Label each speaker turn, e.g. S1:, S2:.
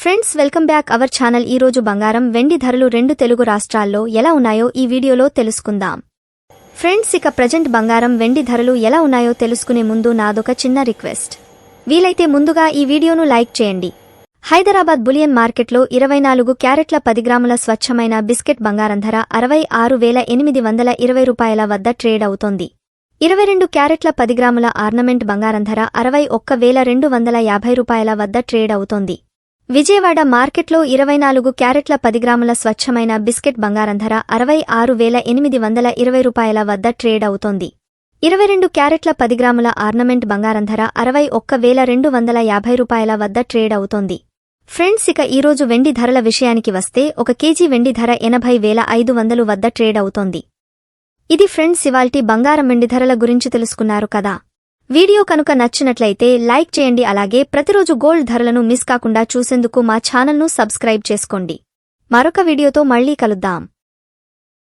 S1: Friends welcome back our channel. ఈ రోజు బంగారం వెండి ధరలు రెండు తెలుగు రాష్ట్రాల్లో ఎలా ఉన్నాయో ఈ వీడియోలో తెలుసుకుందాం. ఫ్రెండ్స్ ఇక ప్రజెంట్ బంగారం వెండి ధరలు ఎలా ఉన్నాయో తెలుసుకునే ముందు నాదొక చిన్న రిక్వెస్ట్. వీలైతే ముందుగా ఈ వీడియోను లైక్ చేయండి. హైదరాబాద్ బులియన్ మార్కెట్లో 24 క్యారెట్ల 10 గ్రాముల స్వచ్ఛమైన బిస్కెట్ బంగారం ధర 66,820 రూపాయల వద్ద ట్రేడ్ అవుతోంది. 22 క్యారెట్ల 10 గ్రాముల ఆర్నమెంట్ బంగారం ధర 61,250 రూపాయల వద్ద ట్రేడ్ అవుతోంది. విజయవాడ మార్కెట్లో 24 క్యారెట్ల 10 గ్రాముల స్వచ్ఛమైన బిస్కెట్ బంగారం ధర 66,820 రూపాయల వద్ద ట్రేడ్ అవుతోంది. 22 క్యారెట్ల 10 గ్రాముల ఆర్నమెంట్ బంగారం ధర 61,250 రూపాయల వద్ద ట్రేడ్ అవుతోంది. ఫ్రెండ్స్ ఇక ఈరోజు వెండి ధరల విషయానికి వస్తే 1 కేజీ వెండి ధర 80,500 వద్ద ట్రేడ్ అవుతోంది. ఇది ఫ్రెండ్స్ ఇవాల్టి బంగారం వెండి ధరల గురించి తెలుసుకున్నారు కదా. వీడియో కనుక నచ్చినట్లయితే లైక్ చేయండి. అలాగే ప్రతిరోజు గోల్డ్ ధరలను మిస్ కాకుండా చూసేందుకు మా ఛానల్ను సబ్స్క్రైబ్ చేసుకోండి. మరొక వీడియోతో మళ్ళీ కలుద్దాం.